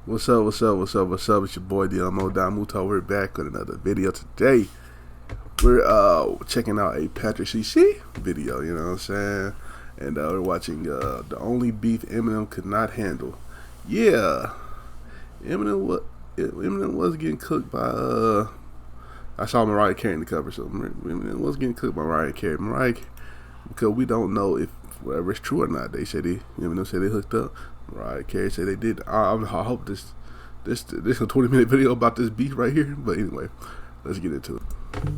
What's up, what's up, what's up, what's up? It's your boy Domuto. We're back with another video today. We're checking out a Patrick CC video, you know what I'm saying? And we're watching the only beef Eminem could not handle. Yeah. Eminem was getting cooked by I saw Mariah Carey in the cover, so Eminem was getting cooked by Mariah Carey. Because we don't know if whatever is true or not. They said Eminem said they hooked up. Mariah Carey said they did. I hope this is a 20-minute video about this beef right here. But anyway, let's get into it.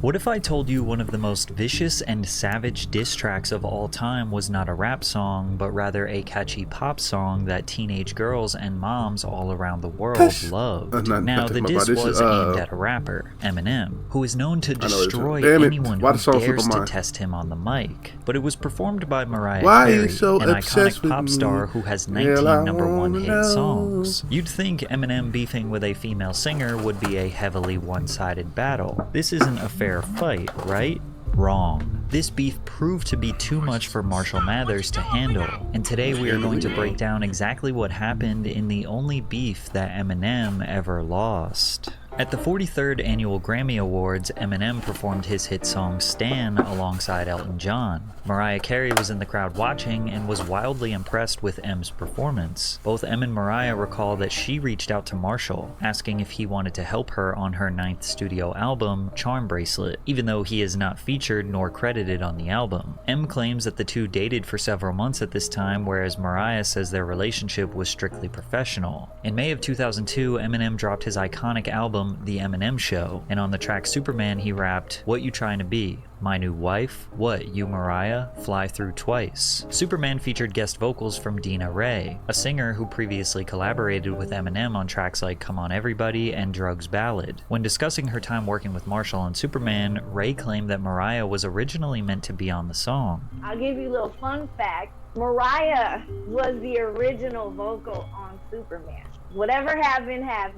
What if I told you one of the most vicious and savage diss tracks of all time was not a rap song, but rather a catchy pop song that teenage girls and moms all around the world loved? Now, the diss was aimed at a rapper, Eminem, who is known to destroy anyone who dares to test him on the mic. But it was performed by Mariah Carey, an iconic pop star who has 19 #1 hit songs. You'd think Eminem beefing with a female singer would be a heavily one-sided battle. This isn't a fair fight, right? Wrong. This beef proved to be too much for Marshall Mathers to handle, and today we are going to break down exactly what happened in the only beef that Eminem ever lost. At the 43rd Annual Grammy Awards, Eminem performed his hit song Stan alongside Elton John. Mariah Carey was in the crowd watching and was wildly impressed with M's performance. Both Em and Mariah recall that she reached out to Marshall, asking if he wanted to help her on her 9th studio album, Charm Bracelet, even though he is not featured nor credited on the album. Em claims that the two dated for several months at this time, whereas Mariah says their relationship was strictly professional. In May of 2002, Eminem dropped his iconic album, The Eminem Show, and on the track Superman he rapped, "What you trying to be? My new wife? What, you Mariah? Fly through twice." Superman featured guest vocals from Dina Ray, a singer who previously collaborated with Eminem on tracks like Come On Everybody and Drugs Ballad. When discussing her time working with Marshall on Superman, Ray claimed that Mariah was originally meant to be on the song. I'll give you a little fun fact. Mariah was the original vocal on Superman. Whatever happened. I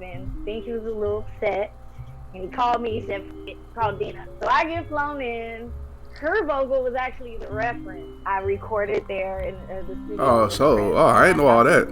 think he was a little upset. And he called me, he said, call Dina. So I get flown in. Her vocal was actually the reference. I recorded there in the studio. I didn't know all that.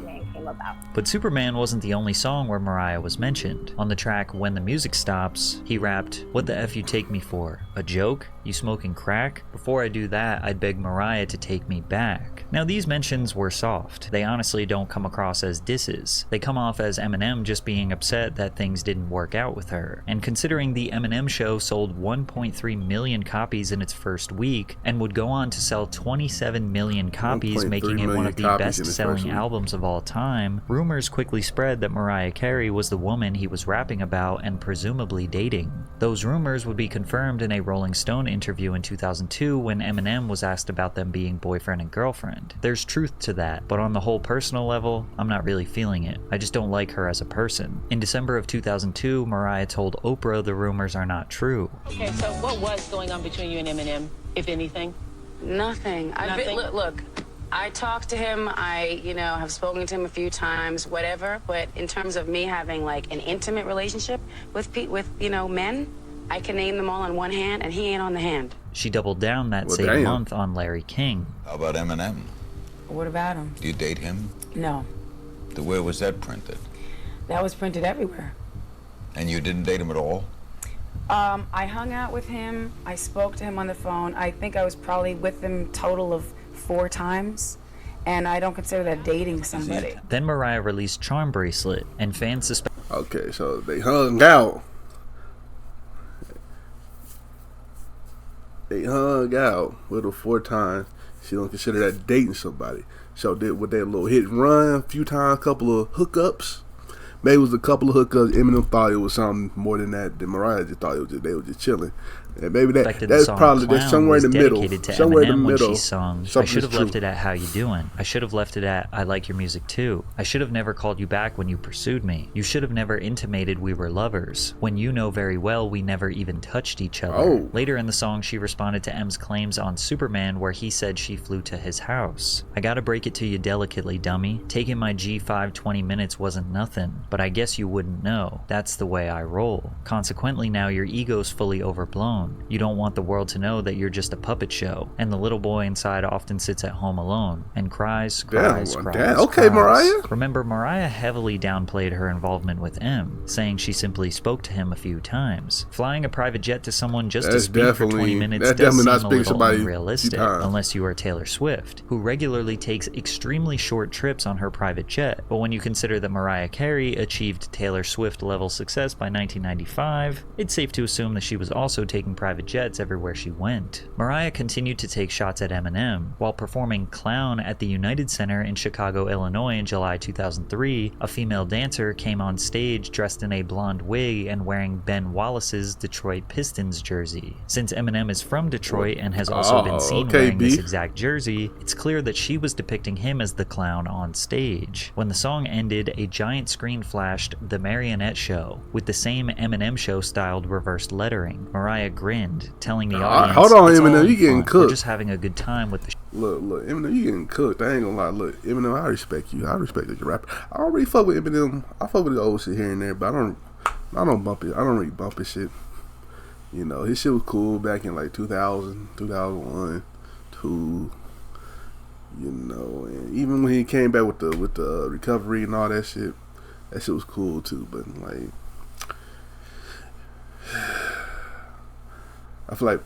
But Superman wasn't the only song where Mariah was mentioned. On the track When the Music Stops, he rapped, "What the F you take me for? A joke? You smoking crack? Before I do that, I'd beg Mariah to take me back." Now these mentions were soft. They honestly don't come across as disses. They come off as Eminem just being upset that things didn't work out with her. And considering the Eminem Show sold 1.3 million copies in its first week, and would go on to sell 27 million copies, making it one of the best-selling albums of all time, rumors quickly spread that Mariah Carey was the woman he was rapping about and presumably dating. Those rumors would be confirmed in a Rolling Stone interview in 2002 when Eminem was asked about them being boyfriend and girlfriend. There's truth to that, but on the whole personal level, I'm not really feeling it. I just don't like her as a person. In December of 2002, Mariah told Oprah the rumors are not true. Okay, so what was going on between you and Eminem, if anything? Nothing. Look, I talked to him, I have spoken to him a few times, whatever, but in terms of me having like an intimate relationship with men, I can name them all on one hand, and he ain't on the hand. She doubled down that same month on Larry King. How about Eminem? What about him? Do you date him? No. Where was that printed? That was printed everywhere. And you didn't date him at all? I hung out with him, I spoke to him on the phone. I think I was probably with him total of 4 times, and I don't consider that dating somebody. Then Mariah released Charm Bracelet, and fans suspect. Okay, so they hung out. They hung out with her 4 times. She don't consider that dating somebody. So with that little hit and run a few times, couple of hookups. Maybe it was a couple of hookups. Eminem thought it was something more than that. Then Mariah just thought they were just chilling. And maybe that's probably somewhere in the middle. Somewhere in the middle. I should have left it at "How you doing?" I should have left it at "I like your music too." I should have never called you back when you pursued me. You should have never intimated we were lovers, when you know very well we never even touched each other. Later in the song, she responded to M's claims on Superman, where he said she flew to his house. "I gotta break it to you delicately, dummy. Taking my G5 20 minutes wasn't nothing, but I guess you wouldn't know. That's the way I roll. Consequently, now your ego's fully overblown. down. You don't want the world to know that you're just a puppet show. And the little boy inside often sits at home alone and cries. Okay, Mariah. Remember, Mariah heavily downplayed her involvement with M, saying she simply spoke to him a few times. Flying a private jet to someone just to speak for 20 minutes does seem a little unrealistic, unless you are Taylor Swift, who regularly takes extremely short trips on her private jet. But when you consider that Mariah Carey achieved Taylor Swift level success by 1995, it's safe to assume that she was also taking private jets everywhere she went. Mariah continued to take shots at Eminem. While performing Clown at the United Center in Chicago, Illinois in July 2003, a female dancer came on stage dressed in a blonde wig and wearing Ben Wallace's Detroit Pistons jersey. Since Eminem is from Detroit and has also been seen wearing this exact jersey, it's clear that she was depicting him as the clown on stage. When the song ended, a giant screen flashed The Marionette Show with the same Eminem Show styled reversed lettering. Mariah grinned, telling the audience, hold on, Eminem, you getting cooked. We're just having a good time with the Look, Eminem, you getting cooked. I ain't gonna lie. Look, Eminem, I respect you. I respect that you're a rapper. I already fuck with Eminem. I fuck with the old shit here and there, but I don't bump it. I don't really bump his shit. You know, his shit was cool back in like 2000, 2001, 2. You know, and even when he came back with the recovery and all that shit was cool too. But like, I feel like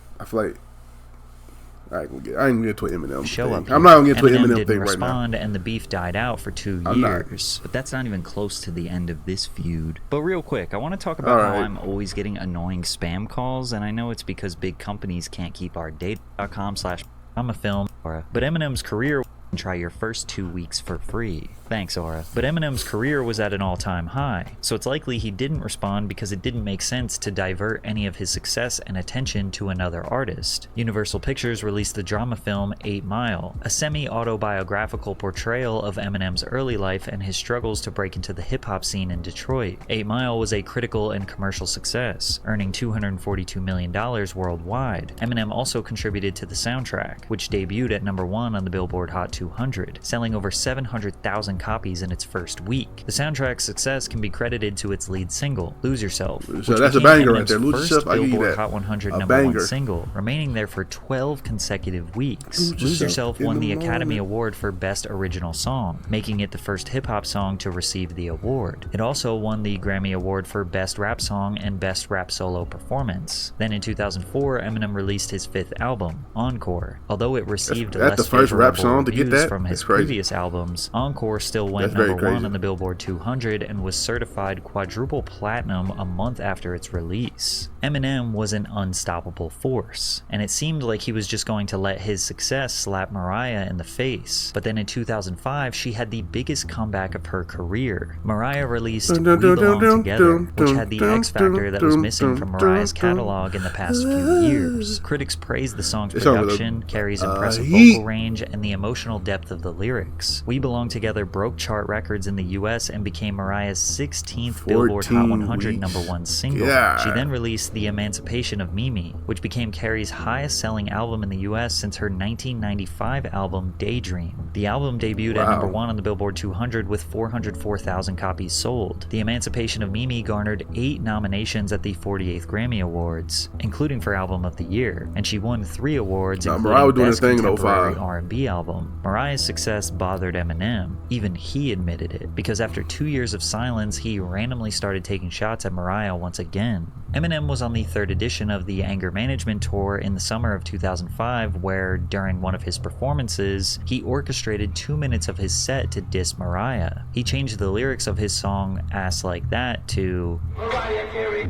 I ain't gonna get to an Eminem thing. I'm not gonna get to an Eminem thing right now. And the beef died out for 2 years. But that's not even close to the end of this feud. But real quick, I want to talk about how I'm always getting annoying spam calls, and I know it's because big companies can't keep our data.com/I'm a film. But Eminem's career. Try your first 2 weeks for free. Thanks, Aura. But Eminem's career was at an all-time high, so it's likely he didn't respond because it didn't make sense to divert any of his success and attention to another artist. Universal Pictures released the drama film 8 Mile, a semi-autobiographical portrayal of Eminem's early life and his struggles to break into the hip-hop scene in Detroit. 8 Mile was a critical and commercial success, earning $242 million worldwide. Eminem also contributed to the soundtrack, which debuted at #1 on the Billboard Hot 200, selling over 700,000 copies in its first week. The soundtrack's success can be credited to its lead single, Lose Yourself, which that's a banger right there. Lose Yourself, I give you that. Hot 100 #1 single, remaining there for 12 consecutive weeks. Lose Yourself won the Academy Award for Best Original Song, making it the first hip-hop song to receive the award. It also won the Grammy Award for Best Rap Song and Best Rap Solo Performance. Then in 2004, Eminem released his 5th album, Encore. Although it received less the first rap song to get that from his previous albums, Encore still went #1 on the Billboard 200 and was certified quadruple platinum a month after its release. Eminem was an unstoppable force, and it seemed like he was just going to let his success slap Mariah in the face. But then in 2005, she had the biggest comeback of her career. Mariah released We Belong Together, which had the X factor that was missing from Mariah's catalog in the past few years. Critics praised the song's production, Carey's impressive vocal range, and the emotional depth of the lyrics. We Belong Together broke chart records in the US and became Mariah's 16th Billboard Hot 100 #1 single. She then released The Emancipation of Mimi, which became Carey's highest selling album in the US since her 1995 album Daydream. The album debuted at #1 on the Billboard 200 with 404,000 copies sold. The Emancipation of Mimi garnered 8 nominations at the 48th Grammy Awards, including for Album of the Year, and she won 3 awards, including Best Contemporary R&B Album. Mariah's success bothered Eminem. Even he admitted it, because after 2 years of silence, he randomly started taking shots at Mariah once again. Eminem was on the 3rd edition of the Anger Management Tour in the summer of 2005, where, during one of his performances, he orchestrated 2 minutes of his set to diss Mariah. He changed the lyrics of his song Ass Like That to Mariah Carey,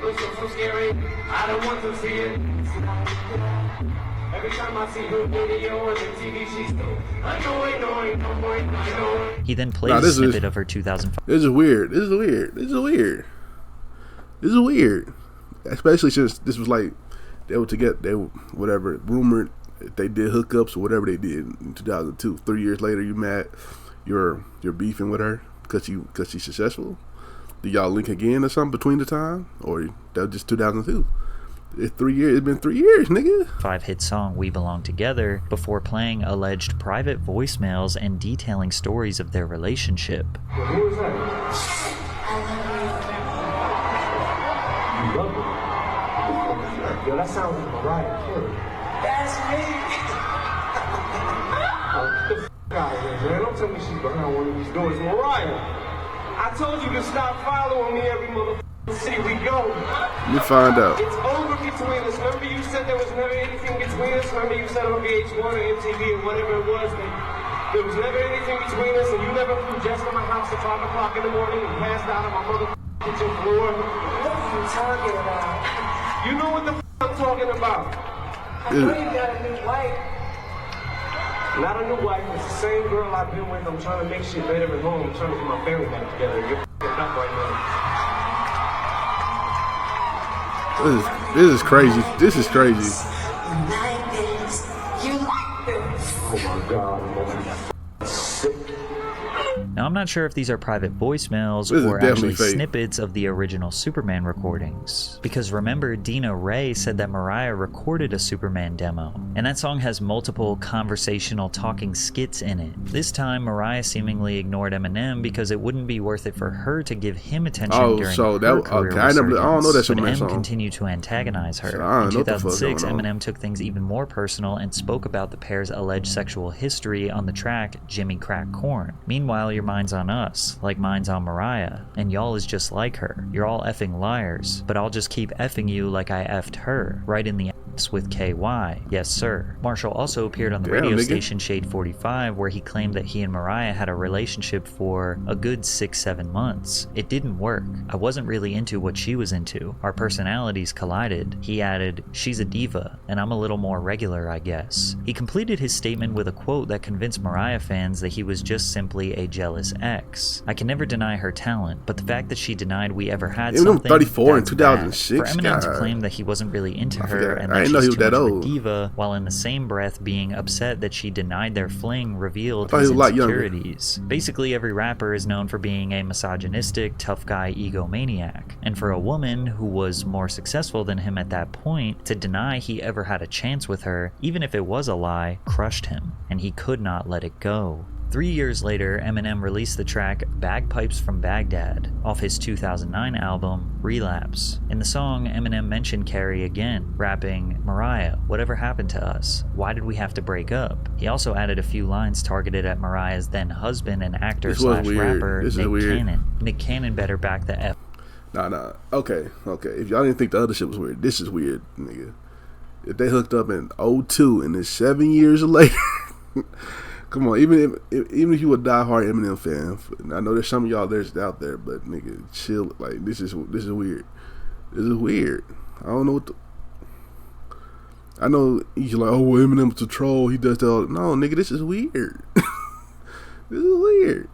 looks so scary, I don't want to see it. Every time I see her video or the TV, she's so annoying. He then played a snippet of her 2005. This is weird. Especially since this was like they were together. They were whatever rumored they did hookups or whatever they did in 2002. 3 years later, you mad? You're beefing with her because she's successful. Do y'all link again or something between the time, or that was just 2002? It's 3 years. It's been 3 years, nigga. 5-hit song We Belong Together before playing alleged private voicemails and detailing stories of their relationship. Well, who is that? I love you. You love me? Good that sounds like Mariah Carey. That's me. Oh, get the f*** out of here, man. Don't tell me she's behind one of these doors. Mariah, I told you to stop following me every motherfucking city we go. Let me find out. It's over between us. Remember you said there was never anything between us? Remember you said on VH1 or MTV or whatever it was that there was never anything between us, and you never flew Jess to my house at 5 o'clock in the morning and passed out on my motherfucking kitchen floor? What are you talking about? You know what the f*** I'm talking about. I know you got a new wife. Not a new wife, it's the same girl I've been with. I'm trying to make shit better at home. I'm trying to get my family back together. You're f***ing up right now. This is crazy. This is crazy. You like this. You like this. Oh my God, I'm f***ing sick. Now, I'm not sure if these are private voicemails This is or definitely actually fake. snippets of the original Superman recordings. Because remember, Dina Ray said that Mariah recorded a Superman demo, and that song has multiple conversational talking skits in it. This time, Mariah seemingly ignored Eminem because it wouldn't be worth it for her to give him attention during her career okay, I don't know that resurgence. Superman But M song. continued to antagonize her. So I don't In know what the fuck 2006, going on. Eminem took things even more personal and spoke about the pair's alleged sexual history on the track Jimmy Crack Corn. Meanwhile, your mind's on us, like mine's on Mariah, and y'all is just like her. You're all effing liars, but I'll just keep effing you like I effed her, right in the ass with KY. Yes, sir. Marshall also appeared on the Damn, radio nigga. station Shade 45, where he claimed that he and Mariah had a relationship for a good 6-7 months. It didn't work. I wasn't really into what she was into. Our personalities collided. He added, "She's a diva, and I'm a little more regular, I guess." He completed his statement with a quote that convinced Mariah fans that he was just simply a jealous ex. I can never deny her talent, but the fact that she denied we ever had Eminem something, 34 in that's 2006, bad. For Eminem to God. claim that he wasn't really into I her forgot. and I that didn't know she's he was too that much of a old. diva, while in the same breath being upset that she denied their fling, revealed thought he his was a lot younger. insecurities. Basically, every rapper is known for being a misogynistic, tough guy egomaniac, and for a woman who was more successful than him at that point, to deny he ever had a chance with her, even if it was a lie, crushed him, and he could not let it go. 3 years later, Eminem released the track Bagpipes from Baghdad off his 2009 album Relapse. In the song, Eminem mentioned Carey again, rapping, "Mariah, whatever happened to us? Why did we have to break up?" He also added a few lines targeted at Mariah's then husband and actor This was slash weird. rapper This is Nick weird. Cannon. Nick Cannon better back the F. Nah. Okay. If y'all didn't think the other shit was weird, this is weird, nigga. If they hooked up in 02 and it's 7 years later, come on. Even if you a diehard Eminem fan, I know there's some of y'all there's out there, but nigga, chill. Like this is weird. This is weird. I don't know what. I know you're like, oh, well, Eminem's a troll. He does that. No, nigga, this is weird. This is weird.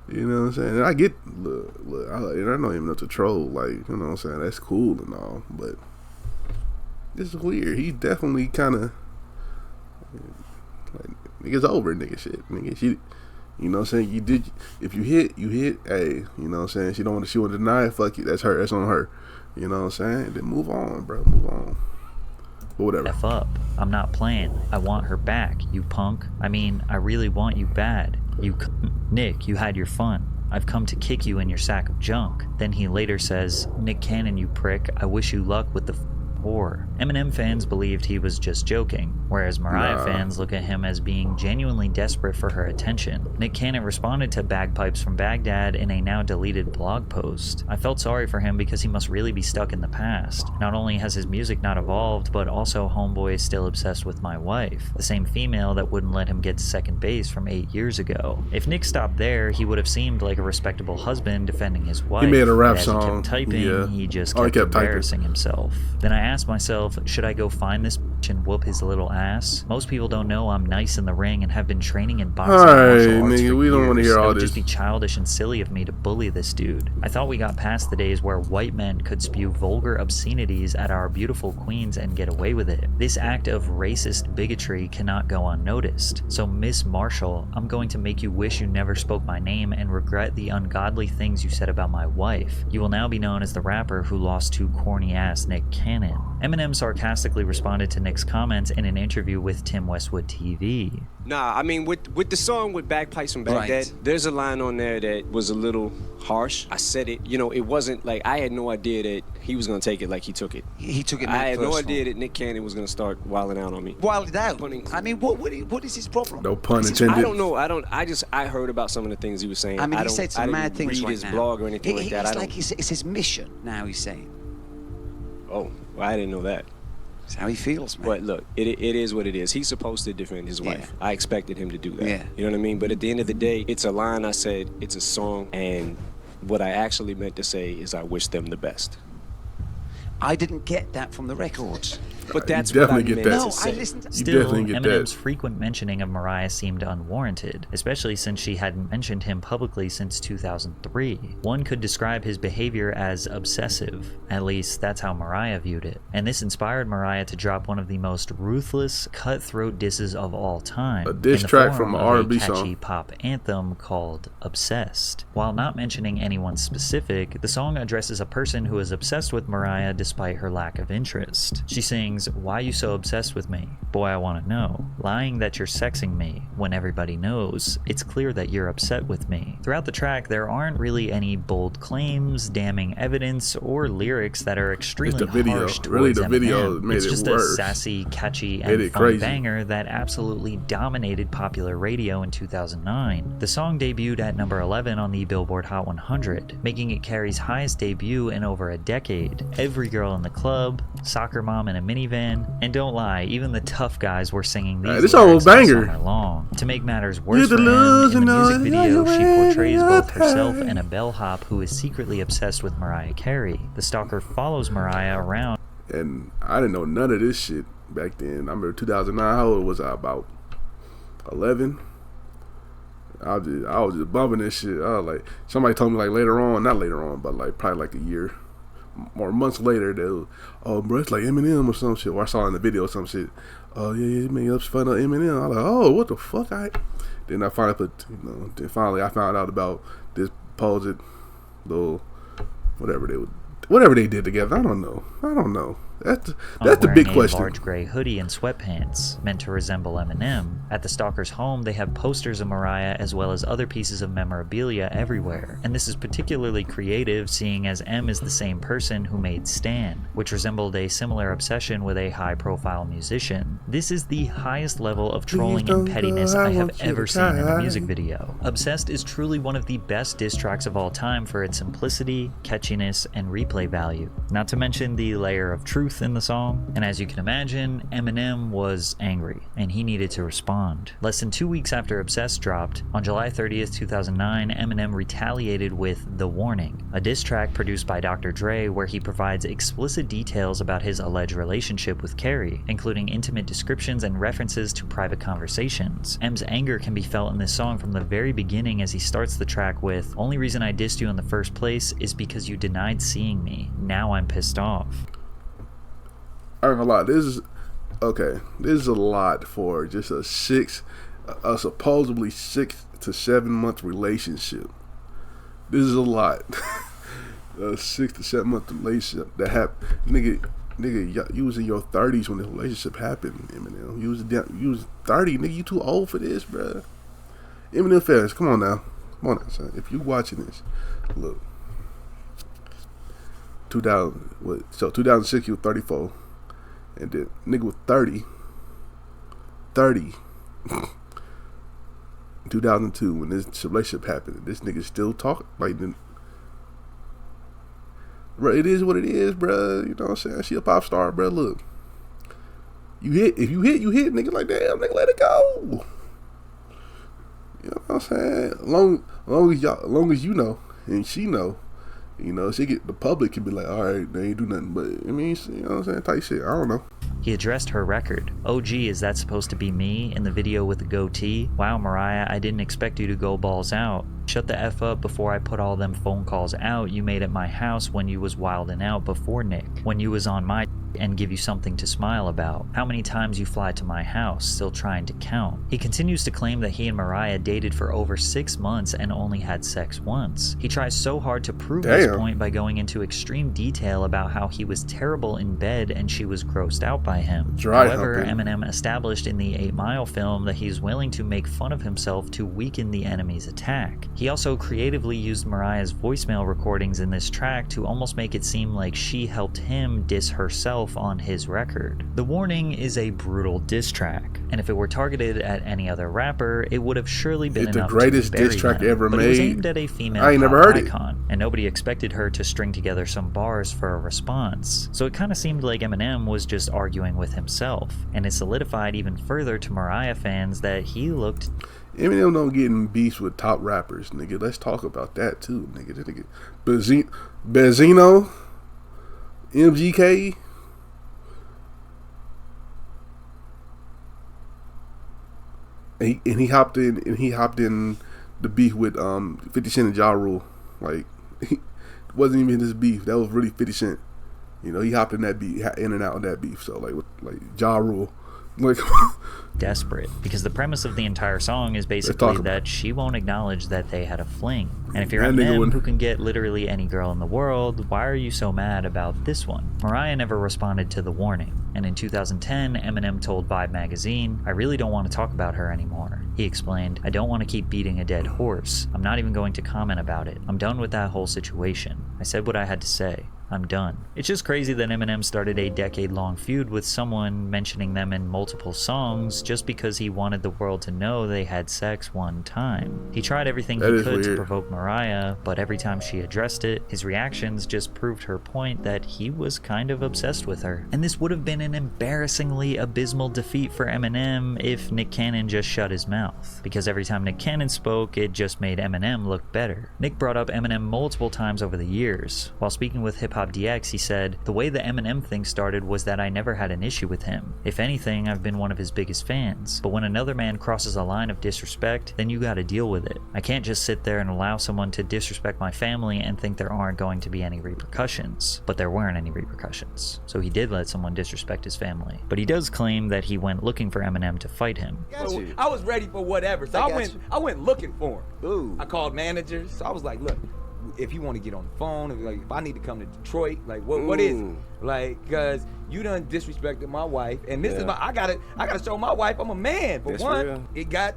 You know what I'm saying? And I get, look, I know Eminem's a troll. Like, you know what I'm saying? That's cool and all, but this is weird. He definitely kind of, like, nigga's over nigga shit. Nigga, she, you know what I'm saying? You did, if you hit, hey, you know what I'm saying? She want to deny it, fuck you. That's her. That's on her. You know what I'm saying? Then move on, bro. Move on. But whatever. F up. I'm not playing. I want her back, you punk. I mean, I really want you bad. Nick, you had your fun. I've come to kick you in your sack of junk. Then he later says, Nick Cannon, you prick, I wish you luck with the whore. Eminem fans believed he was just joking, whereas Mariah fans look at him as being genuinely desperate for her attention. Nick Cannon responded to Bagpipes from Baghdad in a now deleted blog post. I felt sorry for him because he must really be stuck in the past. Not only has his music not evolved, but also homeboy is still obsessed with my wife, the same female that wouldn't let him get to second base from 8 years ago. If Nick stopped there, he would have seemed like a respectable husband defending his wife. He made a rap But as song. He kept typing, Yeah. he just Oh, he kept kept typing. embarrassing himself. Then I asked myself, should I go find this bitch and whoop his little ass? Most people don't know I'm nice in the ring and have been training in boxing and martial arts nigga, for we don't wanna years. hear all It would this. just be childish and silly of me to bully this dude. I thought we got past the days where white men could spew vulgar obscenities at our beautiful queens and get away with it. This act of racist bigotry cannot go unnoticed. So Miss Marshall, I'm going to make you wish you never spoke my name and regret the ungodly things you said about my wife. You will now be known as the rapper who lost to corny ass Nick Cannon. Eminem sarcastically responded to Nick's comments in an interview with Tim Westwood TV. Nah, I mean, with the song with Bagpipes from Baghdad, there's a line on there that was a little harsh. I said it, you know, it wasn't like, I had no idea that he was gonna take it like he took it. He took it. I had no idea that Nick Cannon was gonna start wilding out on me. Wilded out? I mean, what is his problem? No pun intended. I don't know. I heard about some of the things he was saying. I mean, he said some mad things right now. I didn't read his blog or anything like that. It's like it's his mission now, he's saying. Oh, well, I didn't know that. That's how he feels, man. But look, it is what it is. He's supposed to defend his wife. I expected him to do that. Yeah. You know what I mean? But at the end of the day, it's a line I said, it's a song, and what I actually meant to say is I wish them the best. I didn't get that from the records. But that's you what I definitely meant get to that. say. I listened to Still, definitely get Eminem's that. frequent mentioning of Mariah seemed unwarranted, especially since she hadn't mentioned him publicly since 2003. One could describe his behavior as obsessive, at least that's how Mariah viewed it. And this inspired Mariah to drop one of the most ruthless, cutthroat disses of all time. A diss in the track form from an of R&B a catchy song. pop anthem called Obsessed. While not mentioning anyone specific, the song addresses a person who is obsessed with Mariah despite her lack of interest. She sings, "Why you so obsessed with me? Boy, I want to know. Lying that you're sexing me when everybody knows. It's clear that you're upset with me." Throughout the track, there aren't really any bold claims, damning evidence, or lyrics that are extremely harsh towards Really, the video Eminem. made It's it just worse. a sassy, catchy, Made and it fun crazy. banger that absolutely dominated popular radio in 2009. The song debuted at number 11 on the Billboard Hot 100, making it Carey's highest debut in over a decade. Every girl in the club, soccer mom in a minivan, and don't lie, even the tough guys were singing these this song was lyrics all banger. summer long. To make matters worse You're for the him, loser in the now, music video, she you're portrays both ready, herself okay. and a bellhop who is secretly obsessed with Mariah Carey. The stalker follows Mariah around. And I didn't know none of this shit back then. I remember 2009. How old was I? About 11. I was just bumping this shit. I was like, somebody told me like later on, not later on, but like probably like a year or months later, they was, oh bro, it's like Eminem or some shit. Or I saw in the video or some shit. Oh yeah, it made up fun of Eminem. I was like, oh, what the fuck? Then I finally put, then finally I found out about this supposed little whatever they did together. I don't know. That's the big question. A large gray hoodie and sweatpants, meant to resemble Eminem. At the stalker's home, they have posters of Mariah as well as other pieces of memorabilia everywhere. And this is particularly creative, seeing as M is the same person who made Stan, which resembled a similar obsession with a high-profile musician. This is the highest level of trolling and pettiness I have ever seen in a music video. Obsessed is truly one of the best diss tracks of all time for its simplicity, catchiness, and replay value. Not to mention the layer of truth in the song, and as you can imagine, Eminem was angry, and he needed to respond. Less than 2 weeks after Obsessed dropped, on July 30th, 2009, Eminem retaliated with The Warning, a diss track produced by Dr. Dre where he provides explicit details about his alleged relationship with Carey, including intimate descriptions and references to private conversations. M's anger can be felt in this song from the very beginning as he starts the track with, "Only reason I dissed you in the first place is because you denied seeing me. Now I'm pissed off." I ain't gonna lie, this is a lot for just a supposedly 6 to 7 month relationship. This is a lot. A 6 to 7 month relationship that happened, nigga. You was in your 30s when the relationship happened, Eminem. You was 30, nigga. You too old for this, bruh. Eminem fans, come on now, son. If you watching this, look. 2006, you were 34. And then nigga was 30. 2002 when this relationship happened. This nigga still talking like, bro. It is what it is, bro. You know what I'm saying? She a pop star, bro. Look, if you hit, nigga. Like damn, nigga, let it go. You know what I'm saying? Long as you know and she know. The public can be like, all right, they ain't do nothing, but I mean, you know what I'm saying, type shit. I don't know. He addressed her record. "Oh gee, is that supposed to be me in the video with the goatee? Wow, Mariah, I didn't expect you to go balls out. Shut the F up before I put all them phone calls out you made at my house when you was wildin' out before Nick. When you was on my and give you something to smile about. How many times you fly to my house, still trying to count. He continues to claim that he and Mariah dated for over 6 months and only had sex once. He tries so hard to prove this point by going into extreme detail about how he was terrible in bed and she was grossed out by him. However, Eminem established in the 8 Mile film that he's willing to make fun of himself to weaken the enemy's attack. He also creatively used Mariah's voicemail recordings in this track to almost make it seem like she helped him diss herself on his record. The Warning is a brutal diss track, and if it were targeted at any other rapper, it would have surely been enough the greatest to bury diss track him. ever But made. it was aimed at a female I ain't never heard icon, and nobody expected her to string together some bars for a response. So it kind of seemed like Eminem was just arguing with himself, and it solidified even further to Mariah fans that he looked. Eminem don't get in beefs with top rappers, nigga. Let's talk about that too, nigga. This nigga Benzino, MGK. And he hopped in the beef with 50 Cent and Ja Rule. Like, it wasn't even his beef. That was really 50 Cent. You know, he hopped in that beef, in and out of that beef. So like Ja Rule, like desperate, because the premise of the entire song is basically that she won't acknowledge that they had a fling. And if you're Eminem, who can get literally any girl in the world, why are you so mad about this one? Mariah never responded to The Warning, and in 2010, Eminem told Vibe magazine, "I really don't want to talk about her anymore." He explained, "I don't want to keep beating a dead horse. I'm not even going to comment about it. I'm done with that whole situation. I said what I had to say. I'm done." It's just crazy that Eminem started a decade-long feud with someone, mentioning them in multiple songs just because he wanted the world to know they had sex one time. He tried everything he could to provoke Mariah, but every time she addressed it, his reactions just proved her point that he was kind of obsessed with her. And this would have been an embarrassingly abysmal defeat for Eminem if Nick Cannon just shut his mouth, because every time Nick Cannon spoke, it just made Eminem look better. Nick brought up Eminem multiple times over the years. While speaking with Hip Hop DX, he said, "The way the Eminem thing started was that I never had an issue with him. If anything, I've been one of his biggest fans. But when another man crosses a line of disrespect, then you gotta deal with it. I can't just sit there and allow someone to disrespect my family and think there aren't going to be any repercussions." But there weren't any repercussions. So he did let someone disrespect his family. But he does claim that he went looking for Eminem to fight him. I was ready for whatever, so I went looking for him. Ooh. I called managers, so I was like, look, if you want to get on the phone, if I need to come to Detroit, like what is it? Like, cause you done disrespected my wife, and this is I gotta show my wife I'm a man. But it got,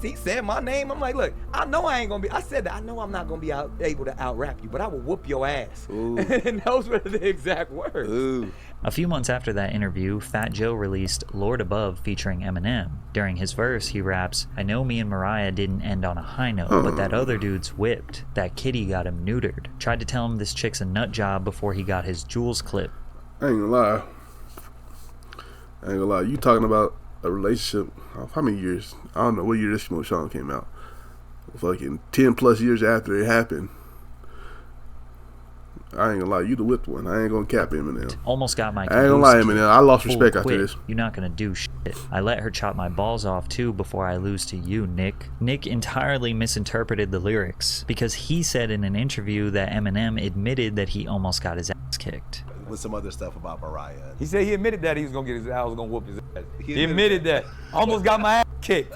he said my name. I'm like, look, I know I ain't gonna be. I said that I know I'm not gonna be able to out rap you, but I will whoop your ass. And those were the exact words. Ooh. A few months after that interview, Fat Joe released Lord Above featuring Eminem. During his verse, he raps, "I know me and Mariah didn't end on a high note, but that other dude's whipped. That kitty got him neutered. Tried to tell him this chick's a nut job before he got his jewels clipped." I ain't gonna lie. You talking about a relationship, how many years? I don't know what year this song came out. Fucking 10 plus years after it happened. I ain't gonna lie, you the whipped one. I ain't gonna cap Eminem. Almost got my I ain't gonna lie, Eminem. I lost respect after this. You're not gonna do shit. I let her chop my balls off too before I lose to you, Nick. Nick entirely misinterpreted the lyrics because he said in an interview that Eminem admitted that he almost got his ass kicked. With some other stuff about Mariah. He said he admitted that he was gonna whoop his ass. He admitted that. Almost got my ass kicked.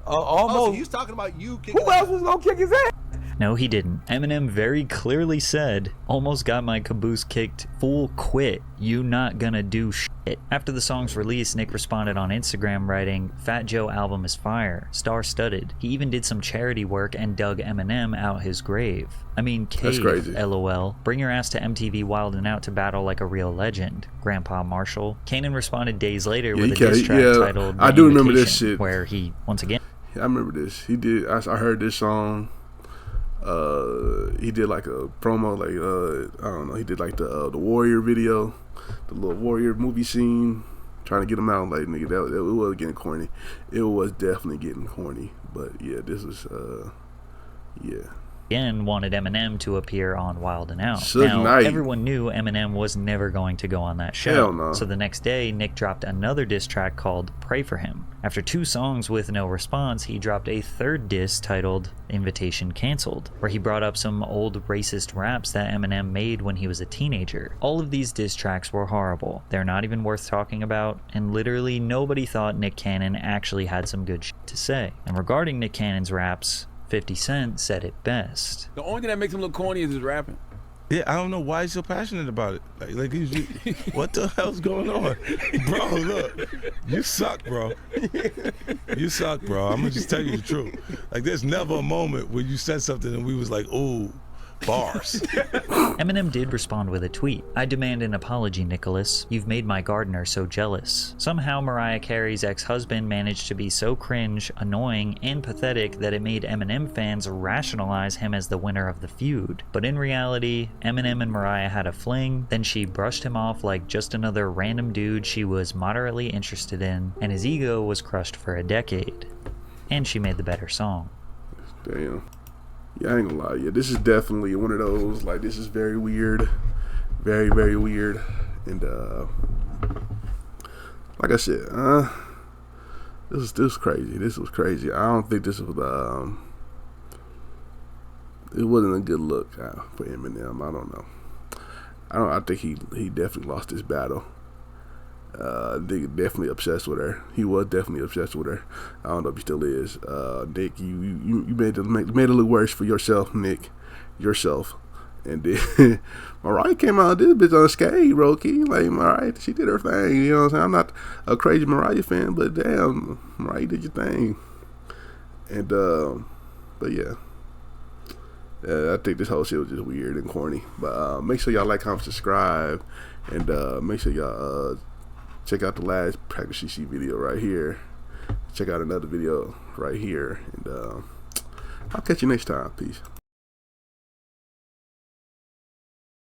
Almost. Oh, so he was talking about you kicking. Who else was gonna kick his ass? No, he didn't. Eminem very clearly said, "Almost got my caboose kicked. Fool, quit. You not gonna do shit." After the song's release, Nick responded on Instagram writing, "Fat Joe album is fire. Star-studded. He even did some charity work and dug Eminem out his grave. I mean, cave, LOL. Bring your ass to MTV Wild 'N Out to battle like a real legend, Grandpa Marshall." Kanan responded days later with a diss track titled I do remember this shit. where he, once again... Yeah, I remember this. He did. I heard this song. He did like a promo, like I don't know. He did like the Warrior video, the little Warrior movie scene, trying to get him out. Like, nigga, it was getting corny. It was definitely getting corny. But yeah, this was yeah. again wanted Eminem to appear on Wild 'N Out. Suge Now, Knight. everyone knew Eminem was never going to go on that show. Hell no. So the next day, Nick dropped another diss track called Pray For Him. After 2 songs with no response, he dropped a third diss titled Invitation Cancelled, where he brought up some old racist raps that Eminem made when he was a teenager. All of these diss tracks were horrible. They're not even worth talking about, and literally nobody thought Nick Cannon actually had some good shit to say. And regarding Nick Cannon's raps, 50 Cent said it best. The only thing that makes him look corny is his rapping. Yeah, I don't know why he's so passionate about it. Like what the hell's going on? Bro, look, you suck, bro. You suck, bro. I'm gonna just tell you the truth. Like, there's never a moment where you said something and we was like, ooh, bars. Eminem did respond with a tweet. I demand an apology, Nicholas. You've made my gardener so jealous. Somehow Mariah Carey's ex-husband managed to be so cringe, annoying, and pathetic that it made Eminem fans rationalize him as the winner of the feud. But in reality, Eminem and Mariah had a fling, then she brushed him off like just another random dude she was moderately interested in, and his ego was crushed for a decade. And she made the better song. Damn. Yeah, I ain't gonna lie. Yeah, this is definitely one of those, like, this is very weird. Very, very weird. And, like I said, this was crazy. This was crazy. I don't think this was, it wasn't a good look for Eminem. I don't know. I think he definitely lost this battle. Nick definitely obsessed with her. He was definitely obsessed with her. I don't know if he still is. Nick, you made it look worse for yourself, Nick. Yourself. And then Mariah came out this bitch unscathed, bro. Like, Mariah, she did her thing. You know what I'm saying? I'm not a crazy Mariah fan, but damn, Mariah did your thing. And but yeah. I think this whole shit was just weird and corny. But make sure y'all like, comment, subscribe, and make sure y'all check out the last Practice CC video right here. Check out another video right here, and I'll catch you next time. Peace.